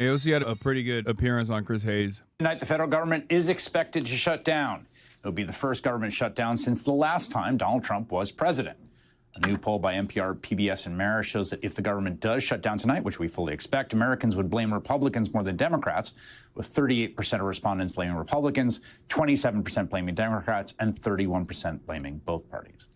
AOC had a pretty good appearance on Chris Hayes. Tonight, the federal government is expected to shut down. It'll be the first government shutdown since the last time Donald Trump was president. A new poll by NPR, PBS, and Marist shows that if the government does shut down tonight, which we fully expect, Americans would blame Republicans more than Democrats, with 38% of respondents blaming Republicans, 27% blaming Democrats, and 31% blaming both parties.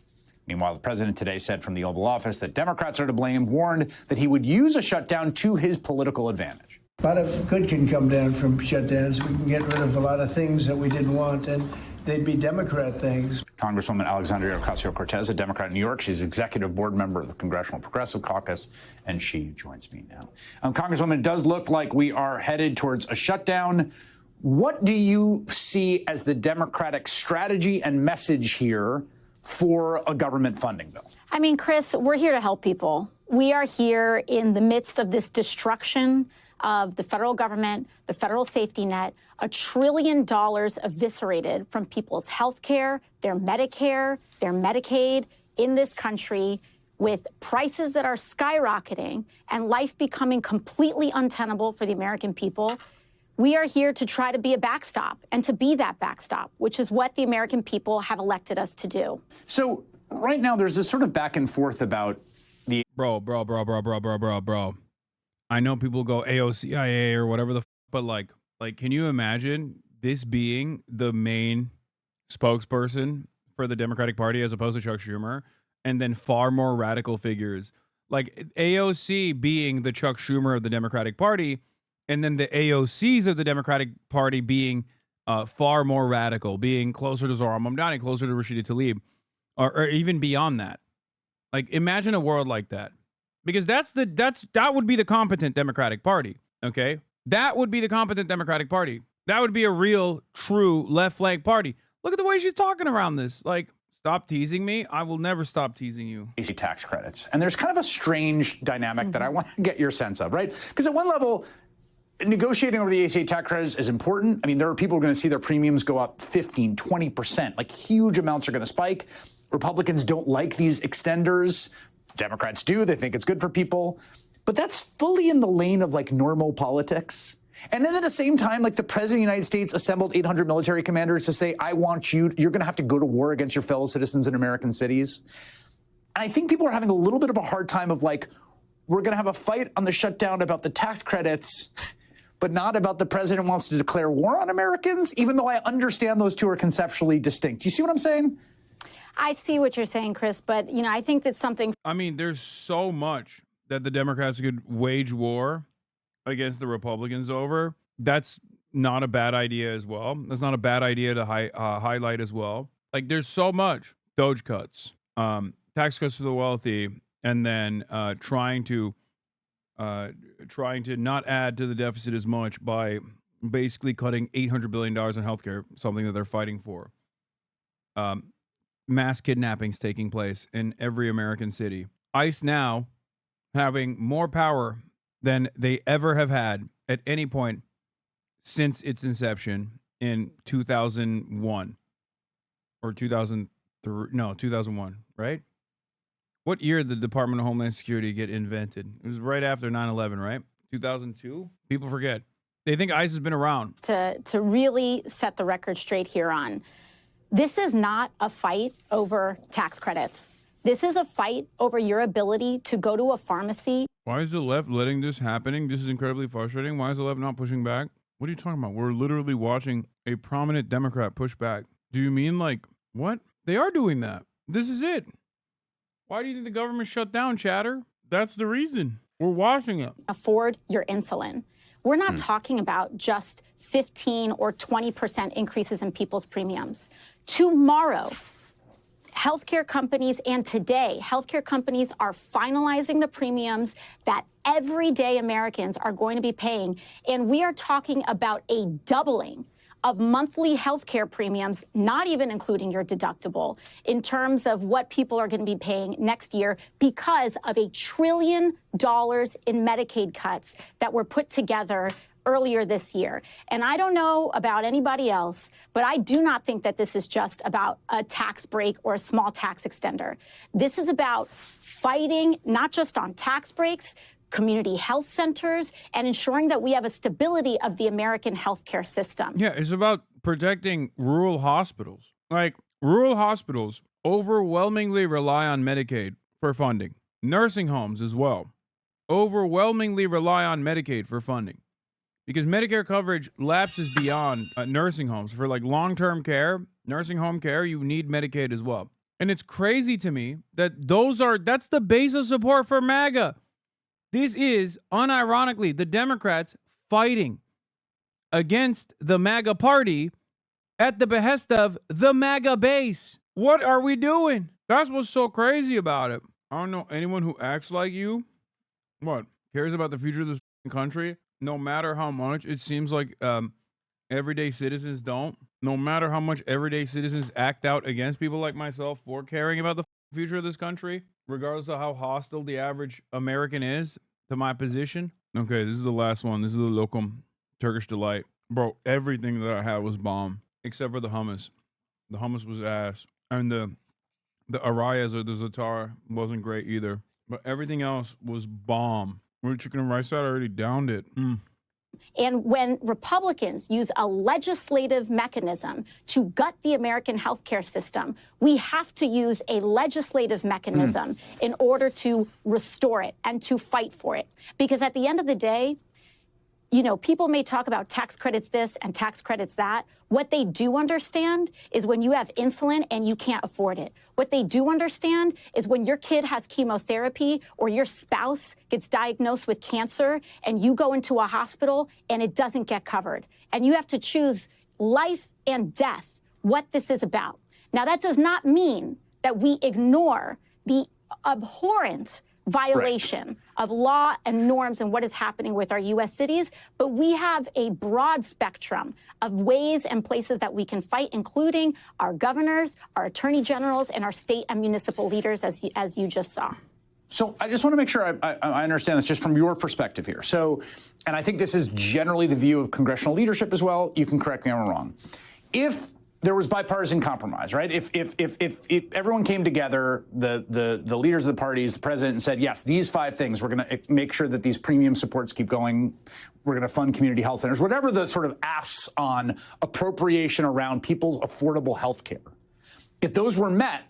Meanwhile, the president today said from the Oval Office that Democrats are to blame, warned that he would use a shutdown to his political advantage. A lot of good can come down from shutdowns. We can get rid of a lot of things that we didn't want, and they'd be Democrat things. Congresswoman Alexandria Ocasio-Cortez, a Democrat in New York. She's executive board member of the Congressional Progressive Caucus, and she joins me now. Congresswoman, it does look like we are headed towards a shutdown. What do you see as the Democratic strategy and message here for a government funding bill? I mean, Chris, we're here to help people. We are here in the midst of this destruction of the federal government, the federal safety net, $1 trillion eviscerated from people's health care, their Medicare, their Medicaid in this country, with prices that are skyrocketing and life becoming completely untenable for the American people. We are here to try to be a backstop and to be that backstop, which is what the American people have elected us to do. So right now there's this sort of back and forth about the... Bro. I know people go AOCIA or whatever but like, can you imagine this being the main spokesperson for the Democratic Party as opposed to Chuck Schumer, and then far more radical figures like AOC being the Chuck Schumer of the Democratic Party, and then the AOCs of the Democratic Party being far more radical, being closer to Zohran Mamdani, closer to Rashida Tlaib, or even beyond that. Like, imagine a world like that. Because that would be the competent Democratic Party, okay? That would be the competent Democratic Party. That would be a real, true left flank party. Look at the way she's talking around this. Like, stop teasing me. I will never stop teasing you. Tax credits. And there's kind of a strange dynamic that I want to get your sense of, right? Because at one level, negotiating over the ACA tax credits is important. I mean, there are people who are going to see their premiums go up 15, 20%. Like, huge amounts are going to spike. Republicans don't like these extenders. Democrats do. They think it's good for people. But that's fully in the lane of, like, normal politics. And then at the same time, like, the president of the United States assembled 800 military commanders to say, I want you're going to have to go to war against your fellow citizens in American cities. And I think people are having a little bit of a hard time of, like, we're going to have a fight on the shutdown about the tax credits, but not about the president wants to declare war on Americans, even though I understand those two are conceptually distinct. Do you see what I'm saying? I see what you're saying, Chris, but, you know, I think that's something... I mean, there's so much that the Democrats could wage war against the Republicans over. That's not a bad idea as well. That's not a bad idea to highlight as well. Like, there's so much. Doge cuts, tax cuts for the wealthy, and then trying to not add to the deficit as much by basically cutting $800 billion in healthcare, something that they're fighting for. Mass kidnappings taking place in every American city. ICE now having more power than they ever have had at any point since its inception in 2001 or 2003. No, 2001, right? What year did the Department of Homeland Security get invented? It was right after 9/11, right? 2002? People forget. They think ICE has been around. To really set the record straight here on, this is not a fight over tax credits. This is a fight over your ability to go to a pharmacy. Why is the left letting this happening? This is incredibly frustrating. Why is the left not pushing back? What are you talking about? We're literally watching a prominent Democrat push back. Do you mean, like, what? They are doing that. This is it. Why do you think the government shut down, chatter? That's the reason. We're watching it. Afford your insulin. We're not talking about just 15 or 20% increases in people's premiums. Tomorrow, healthcare companies, and today, healthcare companies are finalizing the premiums that everyday Americans are going to be paying. And we are talking about a doubling of monthly healthcare premiums, not even including your deductible, in terms of what people are going to be paying next year because of $1 trillion in Medicaid cuts that were put together earlier this year. And I don't know about anybody else, but I do not think that this is just about a tax break or a small tax extender. This is about fighting not just on tax breaks, community health centers, and ensuring that we have a stability of the American healthcare system. Yeah, it's about protecting rural hospitals. Like, rural hospitals overwhelmingly rely on Medicaid for funding. Nursing homes as well overwhelmingly rely on Medicaid for funding, because Medicare coverage lapses beyond nursing homes. For like long-term care, nursing home care, you need Medicaid as well. And it's crazy to me that that's the base of support for MAGA. This is, unironically, the Democrats fighting against the MAGA party at the behest of the MAGA base. What are we doing? That's what's so crazy about it. I don't know anyone who acts like you. What? Cares about the future of this country, no matter how much it seems like everyday citizens don't. No matter how much everyday citizens act out against people like myself for caring about the future of this country, regardless of how hostile the average American is to my position. Okay, this is the last one. This is the Locum Turkish Delight. Bro, everything that I had was bomb, except for the hummus. The hummus was ass. And the arayas or the za'atar wasn't great either. But everything else was bomb. With chicken and rice, I already downed it. And when Republicans use a legislative mechanism to gut the American healthcare system, we have to use a legislative mechanism in order to restore it and to fight for it. Because at the end of the day, you know, people may talk about tax credits this and tax credits that. What they do understand is when you have insulin and you can't afford it. What they do understand is when your kid has chemotherapy or your spouse gets diagnosed with cancer and you go into a hospital and it doesn't get covered. And you have to choose life and death, what this is about. Now, that does not mean that we ignore the abhorrent violation of law and norms and what is happening with our U.S. cities, but we have a broad spectrum of ways and places that we can fight, including our governors, our attorney generals, and our state and municipal leaders, as you just saw. So I just want to make sure I understand this just from your perspective here. So, and I think this is generally the view of congressional leadership as well. You can correct me if I'm wrong. If there was bipartisan compromise, right? If everyone came together, the leaders of the parties, the president, and said, yes, these 5 things, we're going to make sure that these premium supports keep going. We're going to fund community health centers, whatever the sort of asks on appropriation around people's affordable health care. If those were met,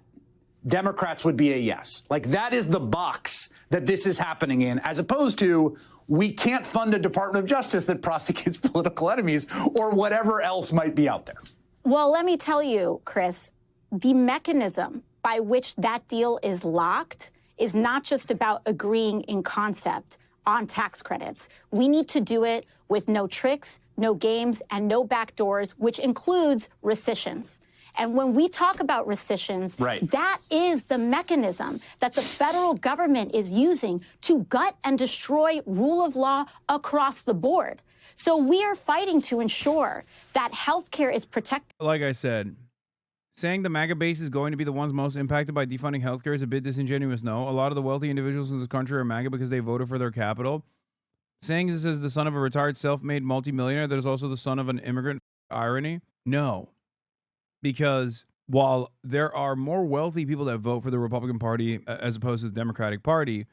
Democrats would be a yes. Like, that is the box that this is happening in, as opposed to we can't fund a Department of Justice that prosecutes political enemies or whatever else might be out there. Well, let me tell you, Chris, the mechanism by which that deal is locked is not just about agreeing in concept on tax credits. We need to do it with no tricks, no games, and no backdoors, which includes rescissions. And when we talk about rescissions, that is the mechanism that the federal government is using to gut and destroy rule of law across the board. So we are fighting to ensure that healthcare is protected. Like I said, saying the MAGA base is going to be the ones most impacted by defunding healthcare is a bit disingenuous. No, a lot of the wealthy individuals in this country are MAGA because they voted for their capital. Saying this is the son of a retired self-made multimillionaire that is also the son of an immigrant, irony? No. Because while there are more wealthy people that vote for the Republican Party as opposed to the Democratic Party,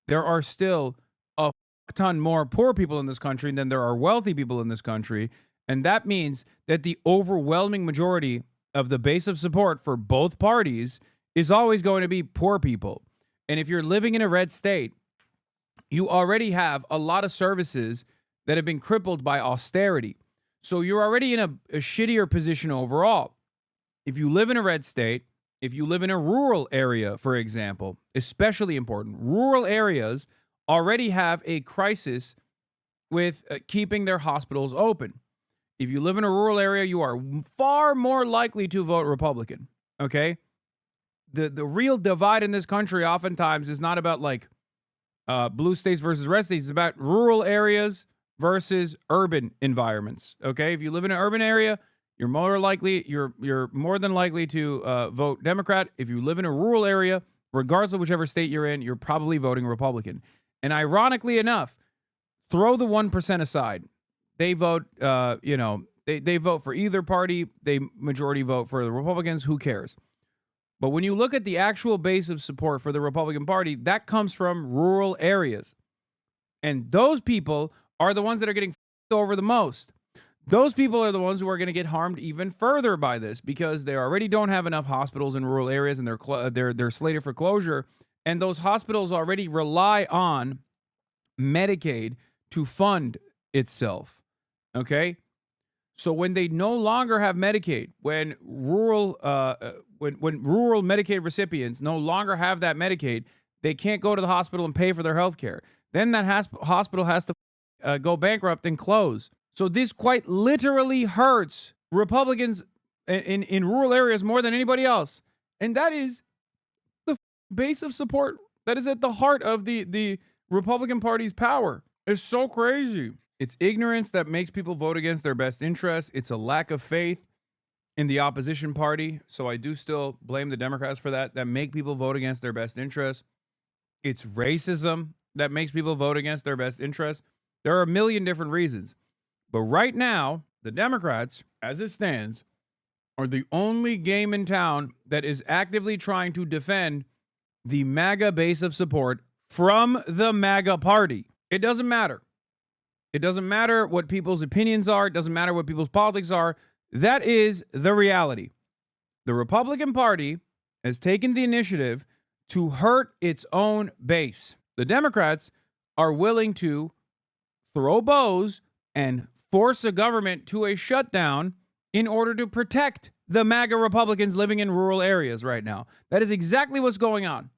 there are still a ton more poor people in this country than there are wealthy people in this country. And that means that the overwhelming majority of the base of support for both parties is always going to be poor people. And if you're living in a red state, you already have a lot of services that have been crippled by austerity. So you're already in a shittier position overall. If you live in a red state, if you live in a rural area, for example, especially important, rural areas already have a crisis with keeping their hospitals open. If you live in a rural area, you are far more likely to vote Republican, okay? The real divide in this country oftentimes is not about like blue states versus red states. It's about rural areas versus urban environments, okay? If you live in an urban area, you're more than likely to vote Democrat. If you live in a rural area, regardless of whichever state you're in, you're probably voting Republican. And ironically enough, throw the 1% aside. They vote, they vote for either party. They majority vote for the Republicans. Who cares? But when you look at the actual base of support for the Republican Party, that comes from rural areas. And those people are the ones that are getting over the most. Those people are the ones who are going to get harmed even further by this because they already don't have enough hospitals in rural areas and they're slated for closure. And those hospitals already rely on Medicaid to fund itself. Okay? So when they no longer have Medicaid, when rural Medicaid recipients no longer have that Medicaid, they can't go to the hospital and pay for their health care. Then that hospital has to go bankrupt and close. So this quite literally hurts Republicans in rural areas more than anybody else. And that is the base of support that is at the heart of the Republican Party's power. It's so crazy. It's ignorance that makes people vote against their best interests. It's a lack of faith in the opposition party. So I do still blame the Democrats for that make people vote against their best interests. It's racism that makes people vote against their best interests. There are a million different reasons. But right now, the Democrats, as it stands, are the only game in town that is actively trying to defend the MAGA base of support from the MAGA party. It doesn't matter. It doesn't matter what people's opinions are. It doesn't matter what people's politics are. That is the reality. The Republican Party has taken the initiative to hurt its own base. The Democrats are willing to throw bows and force a government to a shutdown in order to protect the MAGA Republicans living in rural areas right now. That is exactly what's going on.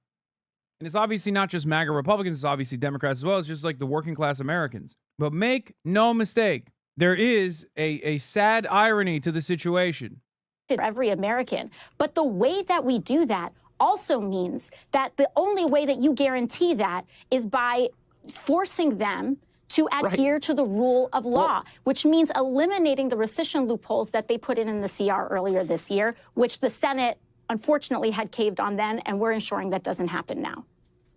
And it's obviously not just MAGA Republicans, it's obviously Democrats as well. It's just like the working class Americans. But make no mistake, there is a sad irony to the situation. For every American. But the way that we do that also means that the only way that you guarantee that is by forcing them to adhere to the rule of law, which means eliminating the rescission loopholes that they put in the CR earlier this year, which the Senate unfortunately had caved on then, and we're ensuring that doesn't happen now.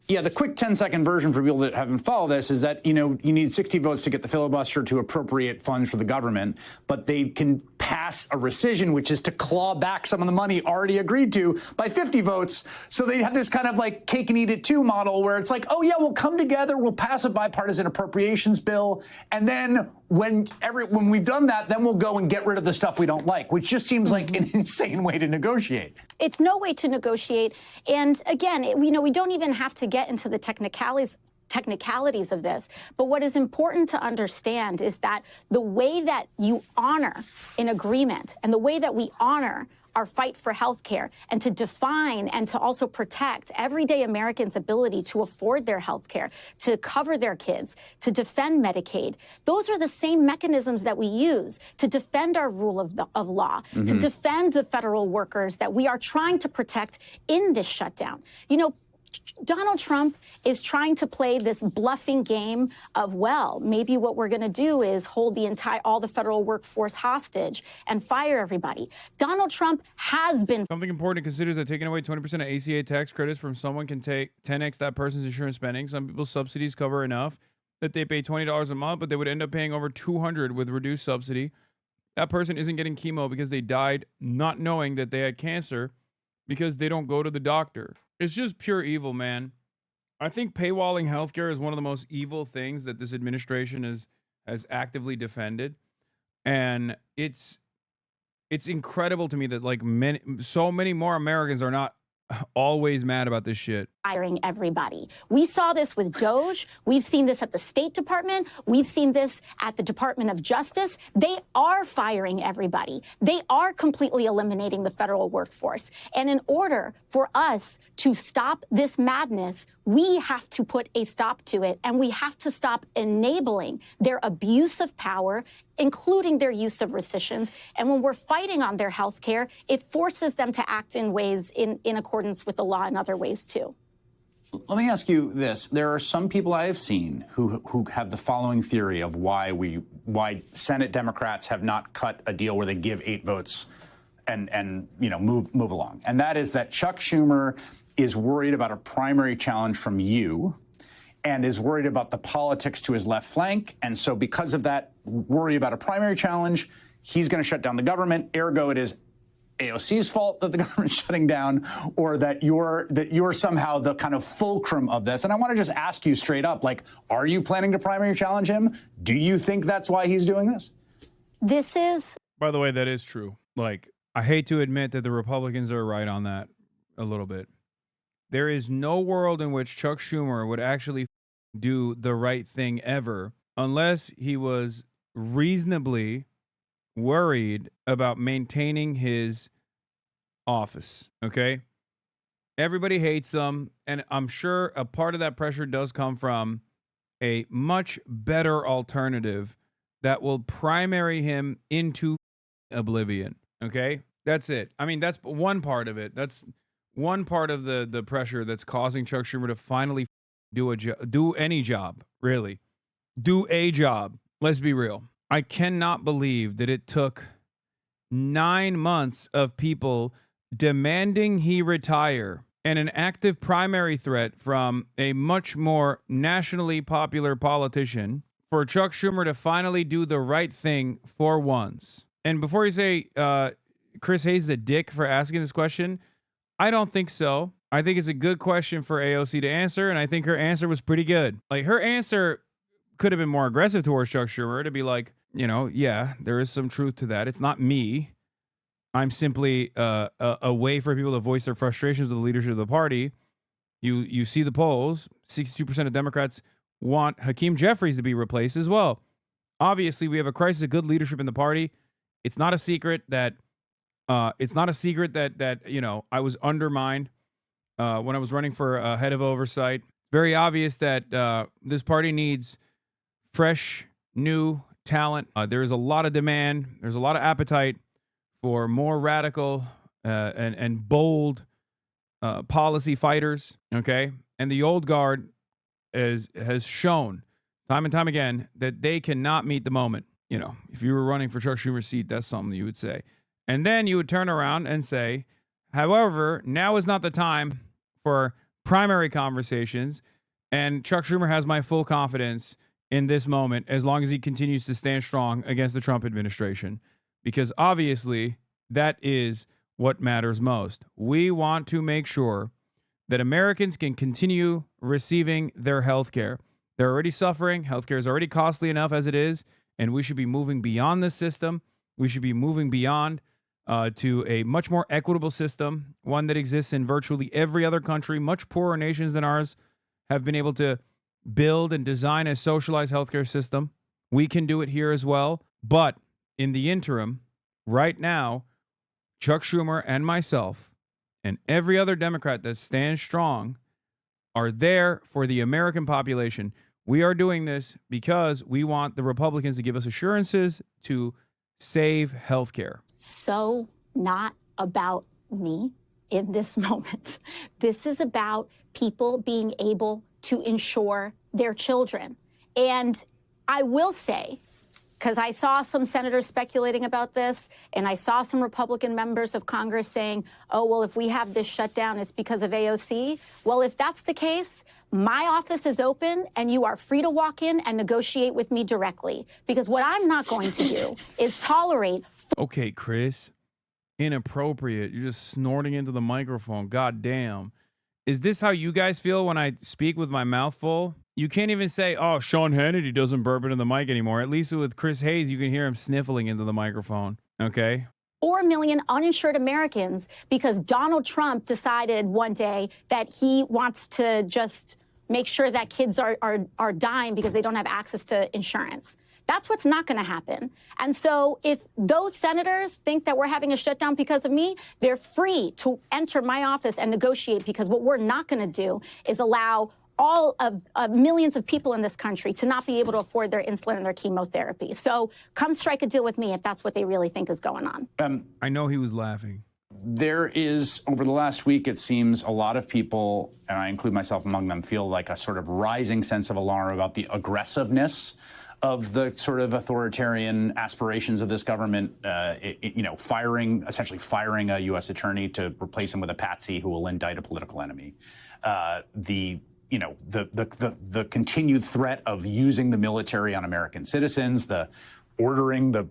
Yeah, the quick 10-second version for people that haven't followed this is that, you need 60 votes to get the filibuster to appropriate funds for the government, but they can pass a rescission, which is to claw back some of the money already agreed to by 50 votes. So they have this kind of like cake and eat it too model where it's like, oh yeah, we'll come together, we'll pass a bipartisan appropriations bill, and then when we've done that, then we'll go and get rid of the stuff we don't like, which just seems like an insane way to negotiate. It's no way to negotiate. And again, we don't even have to get into the technicalities of this. But what is important to understand is that the way that you honor an agreement and the way that we honor our fight for health care and to define and to also protect everyday Americans' ability to afford their health care, to cover their kids, to defend Medicaid. Those are the same mechanisms that we use to defend our rule of law, to defend the federal workers that we are trying to protect in this shutdown. Donald Trump is trying to play this bluffing game of, well, maybe what we're going to do is hold all the federal workforce hostage and fire everybody. Donald Trump has been. Something important to consider is that taking away 20% of ACA tax credits from someone can take 10x that person's insurance spending. Some people's subsidies cover enough that they pay $20 a month, but they would end up paying over $200 with reduced subsidy. That person isn't getting chemo because they died not knowing that they had cancer because they don't go to the doctor. It's just pure evil, man. I think paywalling healthcare is one of the most evil things that this administration has actively defended. And it's incredible to me that so many more Americans are not always mad about this shit. Firing everybody. We saw this with DOJ. We've seen this at the State Department. We've seen this at the Department of Justice. They are firing everybody. They are completely eliminating the federal workforce. And in order for us to stop this madness, we have to put a stop to it, and we have to stop enabling their abuse of power, including their use of rescissions. And when we're fighting on their health care, it forces them to act in ways in accordance with the law in other ways, too. Let me ask you this. There are some people I have seen who have the following theory of why Senate Democrats have not cut a deal where they give 8 votes and move along. And that is that Chuck Schumer is worried about a primary challenge from you and is worried about the politics to his left flank. And so because of that worry about a primary challenge, he's going to shut down the government. Ergo, it is AOC's fault that the government's shutting down, or that you're somehow the kind of fulcrum of this. And I want to just ask you straight up, like, are you planning to primary challenge him? Do you think that's why he's doing this? This is... By the way, that is true. Like, I hate to admit that the Republicans are right on that a little bit. There is no world in which Chuck Schumer would actually do the right thing ever unless he was reasonably worried about maintaining his office, okay? Everybody hates him, and I'm sure a part of that pressure does come from a much better alternative that will primary him into oblivion, okay? That's it. I mean, that's one part of it. That's one part of the pressure that's causing Chuck Schumer to finally do any job, really. Do a job. Let's be real. I cannot believe that it took 9 months of people demanding he retire and an active primary threat from a much more nationally popular politician for Chuck Schumer to finally do the right thing for once. And before you say Chris Hayes is a dick for asking this question, I don't think so. I think it's a good question for AOC to answer, and I think her answer was pretty good. Like, her answer could have been more aggressive towards Chuck Schumer to be like, you know, yeah, there is some truth to that. It's not me. I'm simply a way for people to voice their frustrations with the leadership of the party. You see the polls. 62% of Democrats want Hakeem Jeffries to be replaced as well. Obviously, we have a crisis of good leadership in the party. It's not a secret that you know, I was undermined when I was running for head of oversight. Very obvious that this party needs fresh, new talent. There is a lot of demand. There's a lot of appetite for more radical and bold policy fighters. Okay, and the old guard has shown time and time again that they cannot meet the moment. You know, if you were running for Chuck Schumer's seat, that's something you would say. And then you would turn around and say, however, now is not the time for primary conversations, and Chuck Schumer has my full confidence in this moment as long as he continues to stand strong against the Trump administration. Because obviously, that is what matters most. We want to make sure that Americans can continue receiving their health care. They're already suffering. Healthcare is already costly enough as it is, and we should be moving beyond this system. We should be moving beyond to a much more equitable system, one that exists in virtually every other country. Much poorer nations than ours have been able to build and design a socialized healthcare system. We can do it here as well. But in the interim, right now, Chuck Schumer and myself and every other Democrat that stands strong are there for the American population. We are doing this because we want the Republicans to give us assurances to save healthcare. So not about me in this moment. This is about people being able to insure their children. And I will say, because I saw some senators speculating about this, and I saw some Republican members of Congress saying, oh, well, if we have this shutdown, it's because of AOC. Well, if that's the case, my office is open, and you are free to walk in and negotiate with me directly. Because what I'm not going to do is tolerate... Okay, Chris. Inappropriate. You're just snorting into the microphone. God damn. Is this how you guys feel when I speak with my mouth full? You can't even say, oh, Sean Hannity doesn't burp into the mic anymore. At least with Chris Hayes, you can hear him sniffling into the microphone. Okay? 4 million uninsured Americans because Donald Trump decided one day that he wants to just make sure that kids are dying because they don't have access to insurance. That's what's not going to happen. And so if those senators think that we're having a shutdown because of me, they're free to enter my office and negotiate, because what we're not going to do is allow all of millions of people in this country to not be able to afford their insulin and their chemotherapy. So come strike a deal with me if that's what they really think is going on. I know he was laughing. There is, over the last week, it seems a lot of people, and I include myself among them, feel like a sort of rising sense of alarm about the aggressiveness of the sort of authoritarian aspirations of this government, essentially firing a U.S. attorney to replace him with a patsy who will indict a political enemy. The continued threat of using the military on American citizens, the ordering the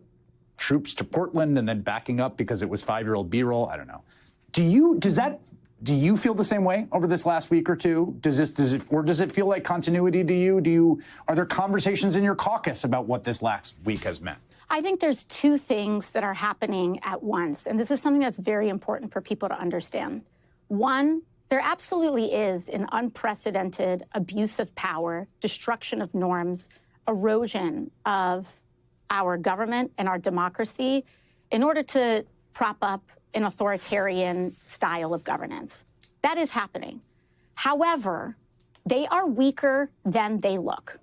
troops to Portland and then backing up because it was 5-year-old B-roll. I don't know. Do you feel the same way over this last week or two? Does it feel like continuity to you? Are there conversations in your caucus about what this last week has meant? I think there's two things that are happening at once, and this is something that's very important for people to understand. One, there absolutely is an unprecedented abuse of power, destruction of norms, erosion of our government and our democracy in order to prop up an authoritarian style of governance. That is happening. However, they are weaker than they look.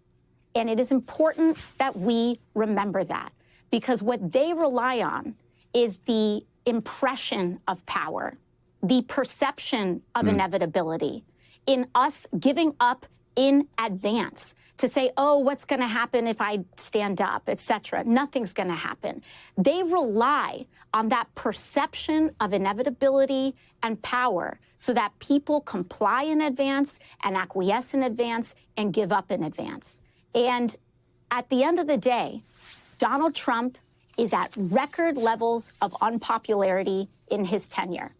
And it is important that we remember that, because what they rely on is the impression of power, the perception of inevitability, in us giving up in advance to say, oh, what's going to happen if I stand up, et cetera. Nothing's going to happen. They rely on that perception of inevitability and power so that people comply in advance and acquiesce in advance and give up in advance. And at the end of the day, Donald Trump is at record levels of unpopularity in his tenure.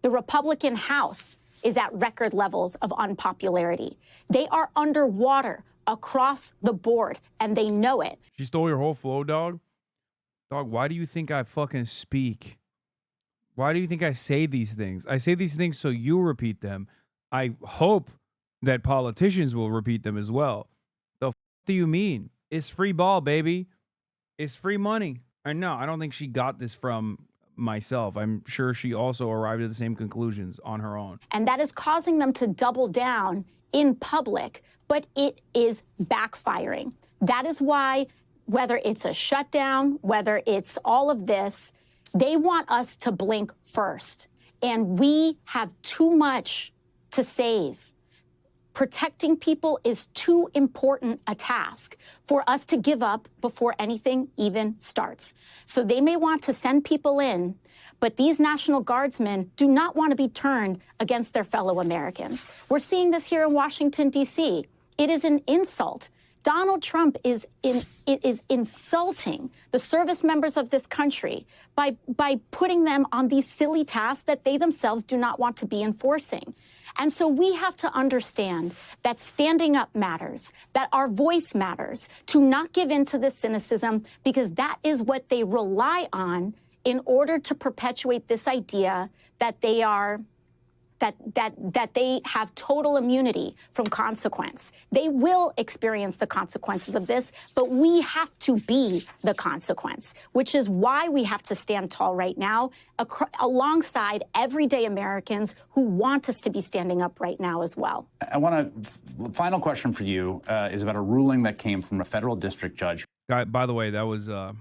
The Republican House is at record levels of unpopularity. They are underwater across the board, and they know it. She stole your whole flow, dog. Dog, why do you think I fucking speak? Why do you think I say these things? I say these things so you repeat them. I hope that politicians will repeat them as well. The f do you mean? It's free ball, baby. It's free money. And no, I don't think she got this from myself. I'm sure she also arrived at the same conclusions on her own. And that is causing them to double down in public, but it is backfiring. That is why, whether it's a shutdown, whether it's all of this, they want us to blink first. And we have too much to save. Protecting people is too important a task for us to give up before anything even starts. So they may want to send people in, but these National Guardsmen do not want to be turned against their fellow Americans. We're seeing this here in Washington, D.C. It is an insult. Donald Trump is insulting the service members of this country by putting them on these silly tasks that they themselves do not want to be enforcing. And so we have to understand that standing up matters, that our voice matters, to not give in to this cynicism, because that is what they rely on in order to perpetuate this idea that they are that they have total immunity from consequence. They will experience the consequences of this, but we have to be the consequence, which is why we have to stand tall right now alongside everyday Americans who want us to be standing up right now as well. I want to, final question for you is about a ruling that came from a federal district judge. By the way, that was a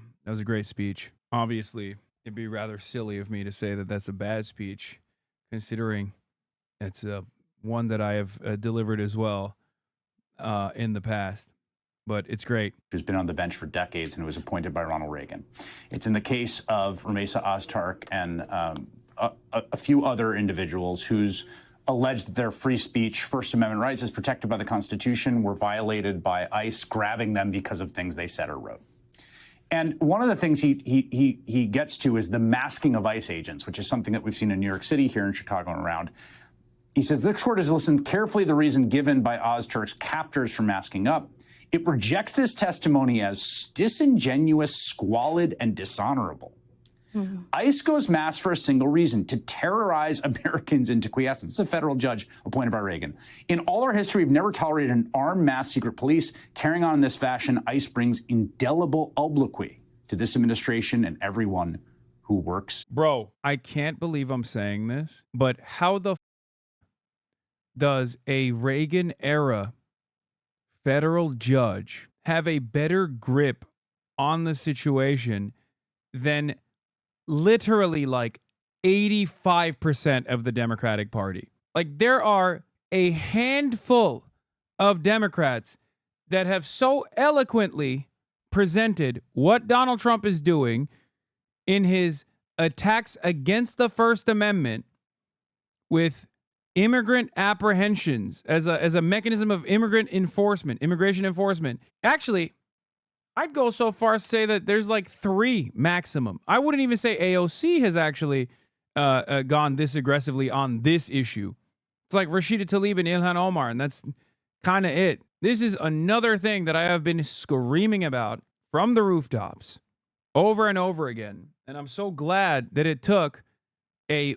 great speech. Obviously, it'd be rather silly of me to say that that's a bad speech, considering it's one that I have delivered as well in the past, but it's great. Who's been on the bench for decades and who was appointed by Ronald Reagan. It's in the case of Ramesa Ozturk and a few other individuals whose alleged that their free speech, First Amendment rights as protected by the Constitution, were violated by ICE grabbing them because of things they said or wrote. And one of the things he gets to is the masking of ICE agents, which is something that we've seen in New York City, here in Chicago, and around. He says, this court has listened carefully to the reason given by Ozturk's captors for masking up. It rejects this testimony as disingenuous, squalid, and dishonorable. ICE goes mass for a single reason, to terrorize Americans into quiescence. This is a federal judge appointed by Reagan. In all our history, we've never tolerated an armed mass secret police. Carrying on in this fashion, ICE brings indelible obloquy to this administration and everyone who works. Bro, I can't believe I'm saying this, but how the does a Reagan-era federal judge have a better grip on the situation than literally like 85% of the Democratic Party? Like, there are a handful of Democrats that have so eloquently presented what Donald Trump is doing in his attacks against the First Amendment with immigrant apprehensions as a mechanism of immigration enforcement. Actually, I'd go so far as to say that there's like 3 maximum. I wouldn't even say AOC has actually gone this aggressively on this issue. It's like Rashida Tlaib and Ilhan Omar, and that's kind of it. This is another thing that I have been screaming about from the rooftops over and over again. And I'm so glad that it took a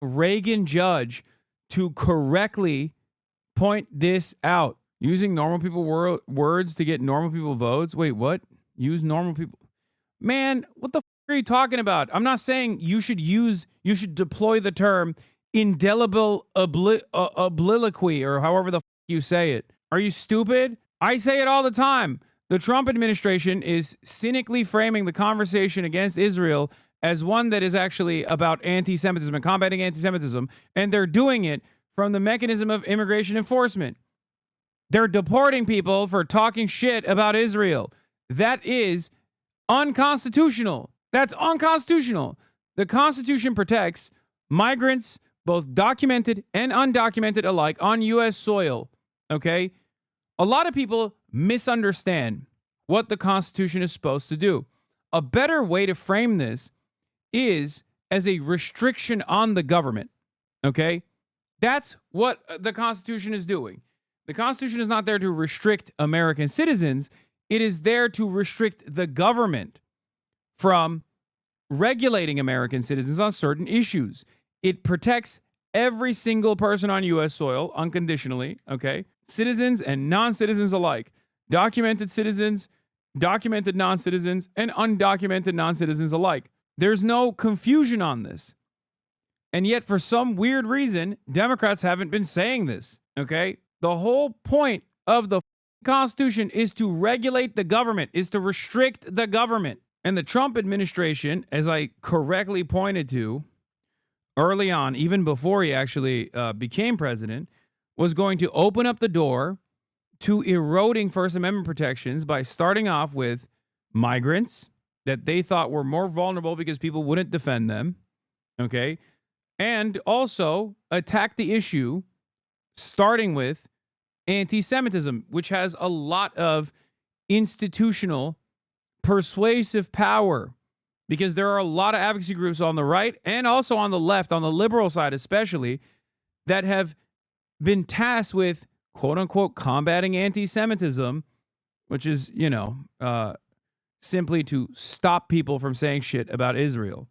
Reagan judge to correctly point this out. Using normal people words to get normal people votes. Wait, what? Use normal people. Man, what the are you talking about? I'm not saying you should deploy the term indelible obliquity or however the you say it. Are you stupid? I say it all the time. The Trump administration is cynically framing the conversation against Israel as one that is actually about anti-Semitism and combating anti-Semitism, and they're doing it from the mechanism of immigration enforcement. They're deporting people for talking shit about Israel. That is unconstitutional. That's unconstitutional. The Constitution protects migrants, both documented and undocumented alike, on U.S. soil. Okay? A lot of people misunderstand what the Constitution is supposed to do. A better way to frame this is as a restriction on the government. Okay? That's what the Constitution is doing. The Constitution is not there to restrict American citizens. It is there to restrict the government from regulating American citizens on certain issues. It protects every single person on U.S. soil unconditionally, okay? Citizens and non-citizens alike. Documented citizens, documented non-citizens, and undocumented non-citizens alike. There's no confusion on this. And yet, for some weird reason, Democrats haven't been saying this, okay? The whole point of the Constitution is to regulate the government, is to restrict the government. And the Trump administration, as I correctly pointed to early on, even before he actually became president, was going to open up the door to eroding First Amendment protections by starting off with migrants that they thought were more vulnerable because people wouldn't defend them, okay? And also attack the issue starting with anti-Semitism, which has a lot of institutional persuasive power, because there are a lot of advocacy groups on the right and also on the left, on the liberal side especially, that have been tasked with, quote unquote, combating anti-Semitism, which is, simply to stop people from saying shit about Israel.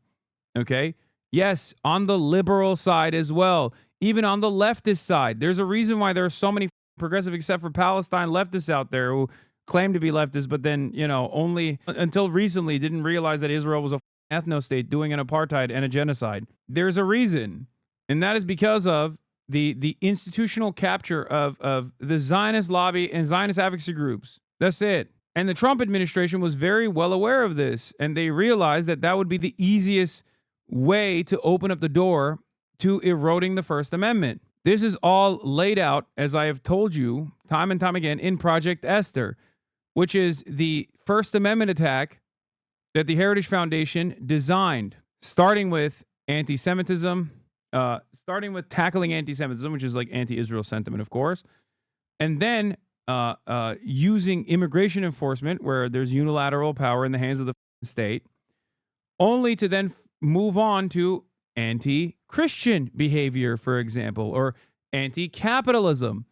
Okay? Yes, on the liberal side as well, even on the leftist side. There's a reason why there are so many progressive, except for Palestine, leftists out there who claim to be leftists, but then, only until recently didn't realize that Israel was a ethno-state doing an apartheid and a genocide. There's a reason, and that is because of the institutional capture of the Zionist lobby and Zionist advocacy groups. That's it. And the Trump administration was very well aware of this, and they realized that that would be the easiest way to open up the door to eroding the First Amendment. This is all laid out, as I have told you time and time again, in Project Esther, which is the First Amendment attack that the Heritage Foundation designed, starting with anti-Semitism, starting with tackling anti-Semitism, which is like anti-Israel sentiment, of course, and then using immigration enforcement, where there's unilateral power in the hands of the state, only to then move on to anti-Christian behavior, for example, or anti-capitalism,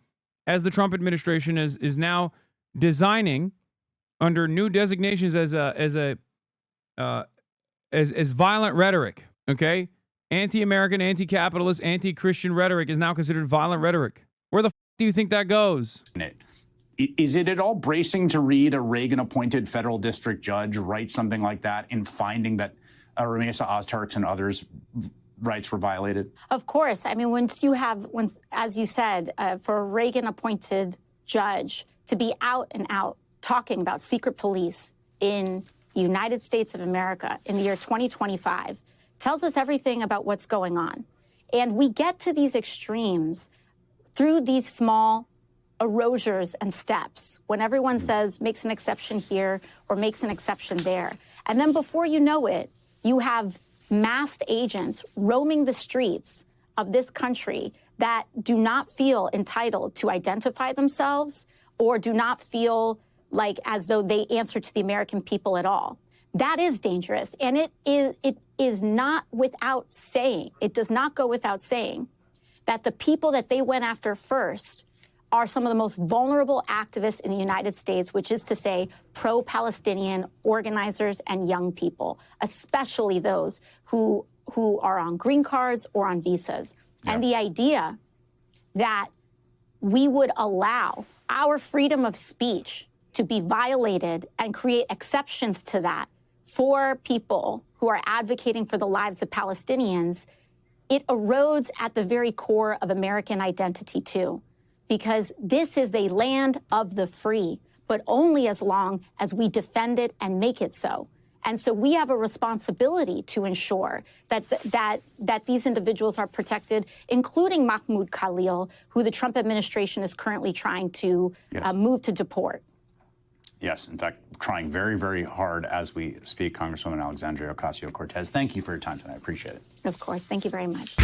as the Trump administration is now designing under new designations as violent rhetoric. Okay, anti-American, anti-capitalist, anti-Christian rhetoric is now considered violent rhetoric. Where the do you think that goes? Is it at all bracing to read a Reagan-appointed federal district judge write something like that in finding that Ramesa Ozturks and others' rights were violated? Of course. I mean, once, as you said, for a Reagan-appointed judge to be out and out talking about secret police in the United States of America in the year 2025 tells us everything about what's going on. And we get to these extremes through these small erasures and steps when everyone says makes an exception here or makes an exception there. And then before you know it, you have masked agents roaming the streets of this country that do not feel entitled to identify themselves or do not feel like as though they answer to the American people at all. That is dangerous. And it is not without saying, it does not go without saying that the people that they went after first are some of the most vulnerable activists in the United States, which is to say pro-Palestinian organizers and young people, especially those who are on green cards or on visas. Yeah. And the idea that we would allow our freedom of speech to be violated and create exceptions to that for people who are advocating for the lives of Palestinians, it erodes at the very core of American identity too. Because this is a land of the free, but only as long as we defend it and make it so. And so we have a responsibility to ensure that that these individuals are protected, including Mahmoud Khalil, who the Trump administration is currently trying to move to deport. Yes, in fact, trying very, very hard as we speak. Congresswoman Alexandria Ocasio-Cortez, thank you for your time tonight. I appreciate it. Of course. Thank you very much.